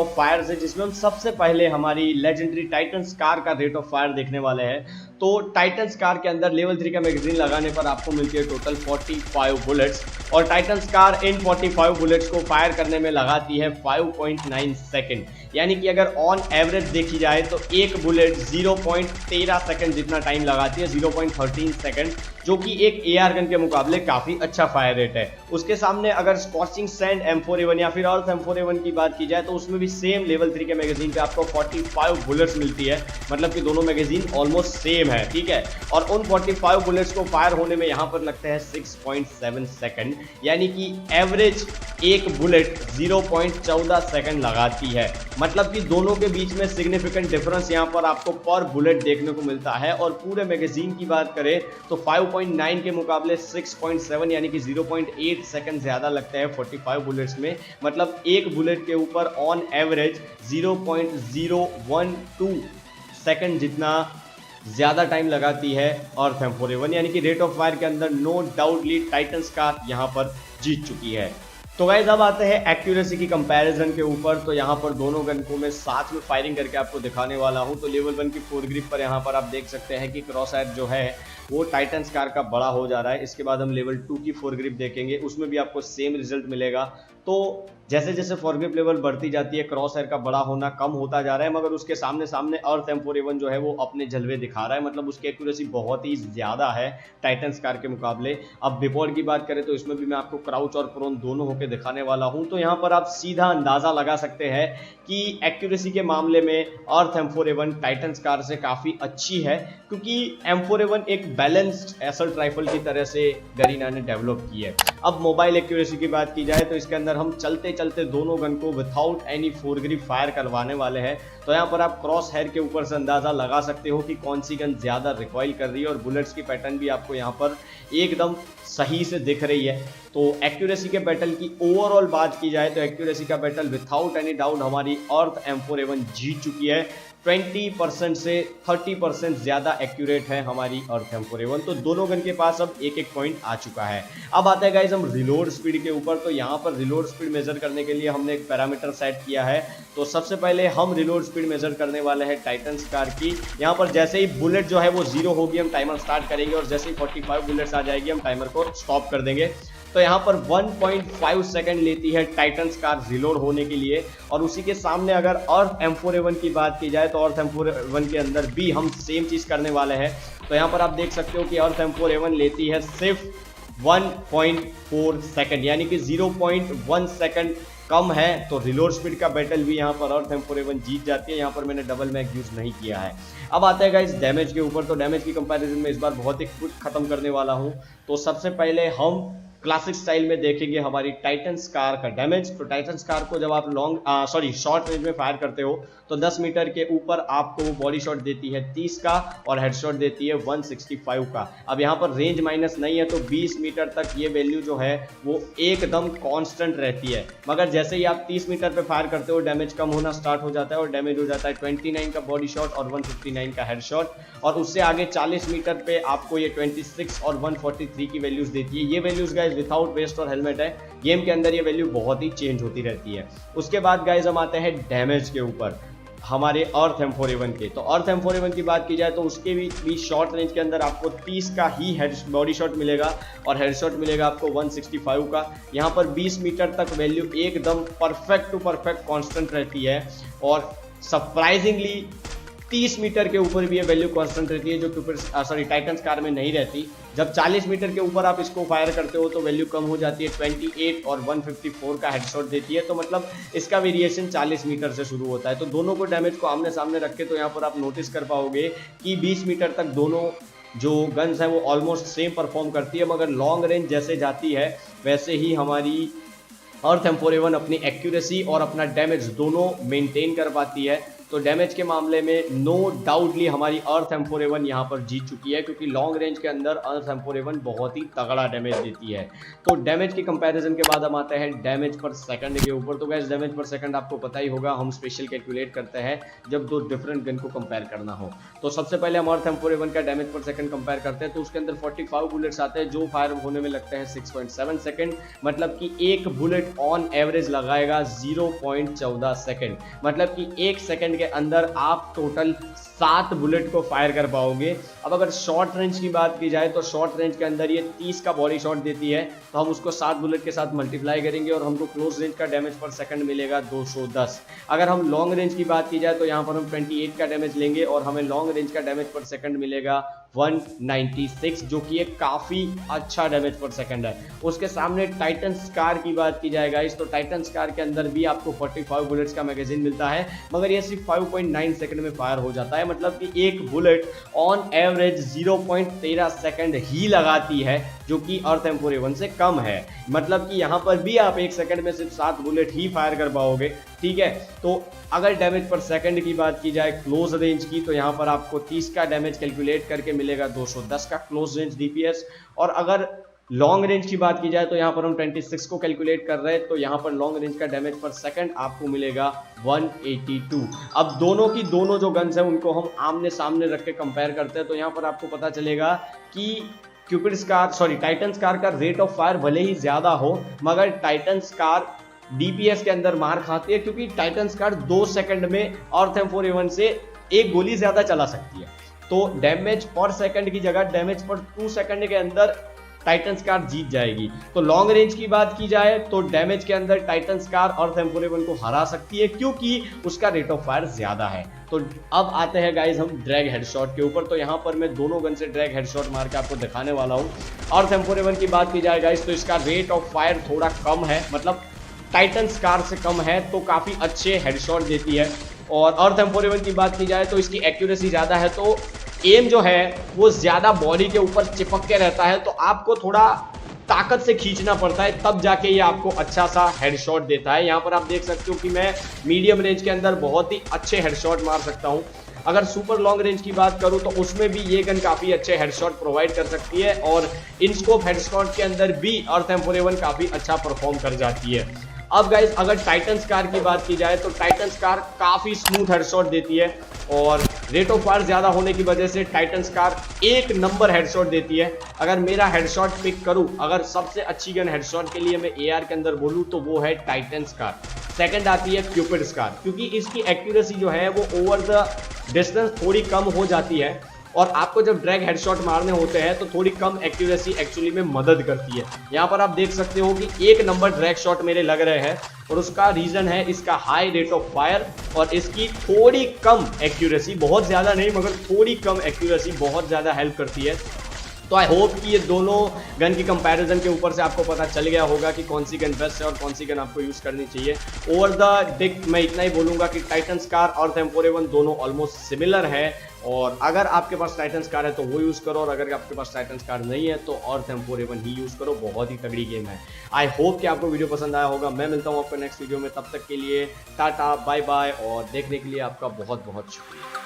Of fire से, जिसमें हम सबसे पहले हमारी लेजेंडरी टाइटन्स कार का रेट ऑफ फायर देखने वाले हैं। तो टाइटन्स कार के अंदर लेवल 3 का मैगजीन लगाने पर आपको मिलती है टोटल 45 बुलेट्स, और टाइटन्स कार इन 45 बुलेट्स को फायर करने में लगाती है 5.9 सेकंड। यानी कि अगर ऑन एवरेज देखी जाए तो एक बुलेट 0.13 सेकंड जितना टाइम लगाती है, 0.13 सेकंड, जो कि एक एआर गन के मुकाबले काफी अच्छा फायर रेट है। उसके सामने अगर स्कॉचिंग सैंड M4A1 या फिर अर्थ M4A1 की बात की जाए तो उसमें भी सेम लेवल 3 के मैगजीन पे आपको 45 बुलेट्स मिलती है, मतलब कि दोनों मैगजीन ऑलमोस्ट सेम है, ठीक है। और उन 45 बुलेट्स को फायर होने में यहाँ पर लगता है 6.7 सेकंड, यानी कि एवरेज एक बुलेट 0.14 सेकंड लगाती है। मतलब कि दोनों के बीच में सिग्निफिकेंट डिफरेंस यहाँ पर आपको पर बुलेट देखने को मिलता है। और पूरे मैगजीन की बात करें तो 5.9 के मुकाबले 6.7 यानी कि 0.8 सेकंड ज्यादा लगता है 45 बुलेट्स में। मतलब एक बुलेट के ऊपर ऑन एवरेज 0.012 सेकंड जितना ज्यादा टाइम लगाती है अर्थ M4A1, यानी कि रेट ऑफ फायर के अंदर नो डाउटली टाइटन्स कार यहां पर जीत चुकी है। तो गाइस अब आते हैं एक्यूरेसी की कंपैरिजन के ऊपर। तो यहाँ पर दोनों गन को मैं साथ में फायरिंग करके आपको दिखाने वाला हूँ। तो लेवल 1 की फोर ग्रिप पर यहाँ पर आप देख सकते हैं कि क्रॉस हायर जो है वो टाइटन्स कार का बड़ा हो जा रहा है। इसके बाद हम लेवल 2 की फोर ग्रिप देखेंगे, उसमें भी आपको सेम रिजल्ट मिलेगा। तो जैसे जैसे फोर ग्रिप लेवल बढ़ती जाती है क्रॉस हायर का बड़ा होना कम होता जा रहा है, मगर उसके सामने सामने अर्थ M4A1 जो है वो अपने जलवे दिखा रहा है। मतलब उसकी एक्यूरेसी बहुत ही ज्यादा है टाइटन्स कार के मुकाबले। अब बिफोर की बात करें तो इसमें भी मैं आपको क्राउच और प्रोन दोनों होकर दिखाने वाला हूं। तो यहाँ पर आप सीधा अंदाजा लगा सकते हैं कि एक्यूरेसी के मामले में अर्थ M4A1 टाइटन्स कार से काफी अच्छी है, क्योंकि M4A1 एक बैलेंस्ड असॉल्ट राइफल की तरह से गरीना ने डेवलप की है। अब मोबाइल एक्यूरेसी की बात की जाए तो इसके अंदर हम चलते चलते दोनों गन को without any four grip fire करवाने वाले हैं। तो यहाँ पर आप क्रॉस हेयर के ऊपर से अंदाजा लगा सकते हो कि कौन सी गन ज्यादा रिकॉइल कर रही है, और बुलेट्स की पैटर्न भी आपको यहाँ पर एकदम सही से दिख रही है। तो एक्यूरेसी के बैटल की ओवरऑल बात की जाए तो एक्यूरेसी का बैटल विदाउट एनी डाउट हमारी अर्थ M4A1 जीत चुकी है। 20% से 30% ज्यादा एक्यूरेट है हमारी अर्थ M4A1। तो दोनों गन के पास अब एक एक पॉइंट आ चुका है। अब आता है गाइस हम रिलोड स्पीड के ऊपर। तो यहाँ पर रिलोड स्पीड मेजर करने के लिए हमने एक पैरामीटर सेट किया है। तो सबसे पहले हम रिलोड स्पीड मेजर करने वाले हैं टाइटन्स कार की। यहाँ पर जैसे ही बुलेट जो है वो 0 होगी हम टाइमर स्टार्ट करेंगे, और जैसे ही 45 बुलेट्स आ जाएगी हम टाइमर को स्टॉप कर देंगे। तो यहाँ पर 1.5 सेकंड लेती है टाइटन्स कार रिलोड होने के लिए। और उसी के सामने अगर अर्थ M4A1 की बात की जाए तो अर्थ M4A1 के अंदर भी हम सेम चीज करने वाले हैं। तो यहाँ पर आप देख सकते हो कि अर्थ M4A1 लेती है सिर्फ 1.4 सेकंड, यानी कि 0.1 सेकंड कम है। तो रिलोड स्पीड का बैटल भी यहाँ पर अर्थ M4A1 जीत जाती है। यहाँ पर मैंने डबल मैग यूज नहीं किया है। अब आता है गाइस डैमेज के ऊपर। तो डैमेज की कंपैरिजन में इस बार बहुत ही क्विक खत्म करने वाला हूँ। तो सबसे पहले हम क्लासिक स्टाइल में देखेंगे हमारी टाइटन्स कार का डैमेज। तो टाइटन्स कार को जब आप शॉर्ट रेंज में फायर करते हो तो 10 मीटर के ऊपर आपको वो बॉडी शॉट देती है 30 का, और हेडशॉट देती है 165 का। अब यहाँ पर रेंज माइनस नहीं है तो 20 मीटर तक ये वैल्यू जो है वो एकदम कांस्टेंट रहती है। मगर जैसे ही आप 30 मीटर पे फायर करते हो डैमेज कम होना स्टार्ट हो जाता है, और डैमेज हो जाता है 29 का बॉडी शॉट और 159 का हेडशॉट। और उससे आगे 40 मीटर पे आपको ये 26 और 143 की वैल्यूज देती है। ये वैल्यूज गाइज विदाउट वेस्ट और हेलमेट है। गेम के अंदर ये वैल्यू बहुत ही चेंज होती रहती है। उसके बाद गाइज हम आते हैं डैमेज के ऊपर हमारे अर्थ M4A1 के। तो अर्थ M4A1 की बात की जाए तो उसके भी शॉर्ट रेंज के अंदर आपको 30 का ही हेड बॉडी शॉट मिलेगा, और हेडशॉट मिलेगा आपको 165 का। यहाँ पर 20 मीटर तक वैल्यू एकदम परफेक्ट टू परफेक्ट कांस्टेंट रहती है, और सरप्राइजिंगली 30 मीटर के ऊपर भी ये वैल्यू कांस्टेंट रहती है, जो टाइटन्स कार में नहीं रहती। जब 40 मीटर के ऊपर आप इसको फायर करते हो तो वैल्यू कम हो जाती है 28 और 154 का हेडशॉट देती है। तो मतलब इसका वेरिएशन 40 मीटर से शुरू होता है। तो दोनों को डैमेज को आमने सामने रख के तो यहाँ पर आप नोटिस कर पाओगे कि 20 मीटर तक दोनों जो गन्स है वो ऑलमोस्ट सेम परफॉर्म करती है, मगर लॉन्ग रेंज जैसे जाती है वैसे ही हमारी अर्थ M4A1 अपनी एक्यूरेसी और अपना डैमेज दोनों मेंटेन कर पाती है। तो डैमेज के मामले में नो डाउटली हमारी अर्थ M4A1 यहाँ पर जीत चुकी है, क्योंकि लॉन्ग रेंज के अंदर अर्थ M4A1 बहुत ही तगड़ा डैमेज देती है। तो डैमेज के कंपैरिजन के बाद हम आते हैं डैमेज पर सेकंड के ऊपर। तो गाइस डैमेज पर सेकंड आपको पता ही होगा, हम स्पेशल कैलकुलेट करते हैं जब दो डिफरेंट गन को कंपेयर करना हो। तो सबसे पहले हम अर्थ M4A1 का डैमेज पर सेकंड कंपेयर करते हैं, तो उसके अंदर 45 बुलेट्स आते हैं जो फायर होने में लगते हैं 6.7 सेकंड, मतलब कि एक बुलेट ऑन एवरेज लगाएगा 0.14 सेकंड, मतलब कि एक सेकंड के अंदर आप टोटल 7 बुलेट को फायर कर पाओगे। अब अगर शॉर्ट रेंज की बात की जाए तो शॉर्ट रेंज के अंदर ये 30 का बॉडी शॉट देती है, तो हम उसको 7 बुलेट के साथ मल्टीप्लाई करेंगे और हमको क्लोज रेंज का डैमेज पर सेकंड मिलेगा 210। अगर हम लॉन्ग रेंज की बात की जाए तो यहाँ पर हम 28 का डैमेज लेंगे और हमें लॉन्ग रेंज का डैमेज पर सेकंड मिलेगा 196, जो कि एक काफी अच्छा डैमेज पर सेकंड है। उसके सामने टाइटन स्कार की बात की जाए गाइस, तो टाइटन स्कार के अंदर भी आपको 45 बुलेट्स का मैगजीन मिलता है, मगर ये सिर्फ 5.9 सेकंड में फायर हो जाता है, मतलब कि एक बुलेट ऑन एवरेज 0.13 सेकंड ही लगाती है, जो कि अर्थ M4A1 से कम है। मतलब कि यहाँ पर भी आप एक सेकंड में सिर्फ 7 बुलेट ही फायर कर पाओगे, ठीक है। तो अगर डैमेज पर सेकंड की बात की जाए क्लोज रेंज की, तो यहाँ पर आपको 30 का डैमेज कैलकुलेट करके मिलेगा 210 का क्लोज रेंज DPS। और अगर लॉन्ग रेंज की बात की जाए तो यहाँ पर हम 26 को कैलकुलेट कर रहे हैं, तो यहाँ पर लॉन्ग रेंज का डैमेज पर सेकंड आपको मिलेगा 182। अब दोनों की दोनों जो गन्स हैं उनको हम आमने सामने रख के कंपेयर करते हैं, तो यहाँ पर आपको पता चलेगा कि टाइटन स्कार का रेट ऑफ फायर भले ही ज्यादा हो, मगर टाइटन स्कार DPS के अंदर मार खाती है, क्योंकि टाइटन स्कार 2 सेकंड में अर्थ M4A1 से एक गोली ज्यादा चला सकती है। तो डैमेज पर सेकंड की जगह डैमेज पर 2 सेकंड के अंदर टाइटन स्कार जीत जाएगी। तो लॉन्ग रेंज की बात की जाए तो डैमेज के अंदर टाइटन स्कार अर्थ M4A1 को हरा सकती है, क्योंकि उसका रेट ऑफ फायर ज्यादा है। तो अब आते हैं गाइस हम ड्रैग हेडशॉट के ऊपर। तो यहाँ पर मैं दोनों गन से ड्रैग हेडशॉट मार के आपको दिखाने वाला हूँ। अर्थ M4A1 की बात की जाए गाइस तो इसका रेट ऑफ फायर थोड़ा कम है, मतलब टाइटन स्कार से कम है, तो काफी अच्छे हेडशॉट देती है। और अर्थ M4A1 की बात की जाए तो इसकी एक्यूरेसी ज्यादा है, तो एम जो है वो ज्यादा बॉडी के ऊपर चिपक के रहता है, तो आपको थोड़ा ताकत से खींचना पड़ता है, तब जाके ये आपको अच्छा सा हेडशॉट देता है। यहाँ पर आप देख सकते हो कि मैं मीडियम रेंज के अंदर बहुत ही अच्छे हेडशॉट मार सकता हूँ। अगर सुपर लॉन्ग रेंज की बात करूं तो उसमें भी ये गन काफी अच्छे हेडशॉट प्रोवाइड कर सकती है, और इन स्कोप हेडशॉट के अंदर भी अर्थ M4A1 काफी अच्छा परफॉर्म कर जाती है। अब गाइज अगर टाइटन स्कार की बात की जाए तो टाइटन स्कार काफी स्मूथ हेडशॉट देती है, और रेट ऑफ फायर ज्यादा होने की वजह से टाइटन स्कार एक नंबर हेडशॉट देती है। अगर मेरा हेडशॉट पिक करूं, अगर सबसे अच्छी गन हेडशॉट के लिए मैं AR के अंदर बोलूं तो वो है टाइटन स्कार। सेकंड आती है क्यूपिड स्कार, क्योंकि इसकी एक्यूरेसी जो है वो ओवर द डिस्टेंस थोड़ी कम हो जाती है, और आपको जब ड्रैग हेडशॉट मारने होते हैं तो थोड़ी कम एक्यूरेसी एक्चुअली में मदद करती है। यहाँ पर आप देख सकते हो कि एक नंबर ड्रैग शॉट मेरे लग रहे हैं, और उसका रीजन है इसका हाई रेट ऑफ फायर और इसकी थोड़ी कम एक्यूरेसी, बहुत ज्यादा नहीं मगर थोड़ी कम एक्यूरेसी बहुत ज्यादा हेल्प करती है। तो आई होप कि ये दोनों गन की कंपैरिजन के ऊपर से आपको पता चल गया होगा कि कौन सी गन बेस्ट है और कौन सी गन आपको यूज करनी चाहिए। ओवर द डिक मैं इतना ही बोलूंगा कि टाइटन स्कार और M4A1 दोनों ऑलमोस्ट सिमिलर है, और अगर आपके पास टाइटन स्कार है तो वो यूज करो, और अगर आपके पास टाइटन स्कार नहीं है तो और M4A1 ही यूज करो। बहुत ही तगड़ी गेम है। आई होप कि आपको वीडियो पसंद आया होगा। मैं मिलता हूँ आपको नेक्स्ट वीडियो में, तब तक के लिए टाटा बाय बाय, और देखने के लिए आपका बहुत बहुत शुक्रिया।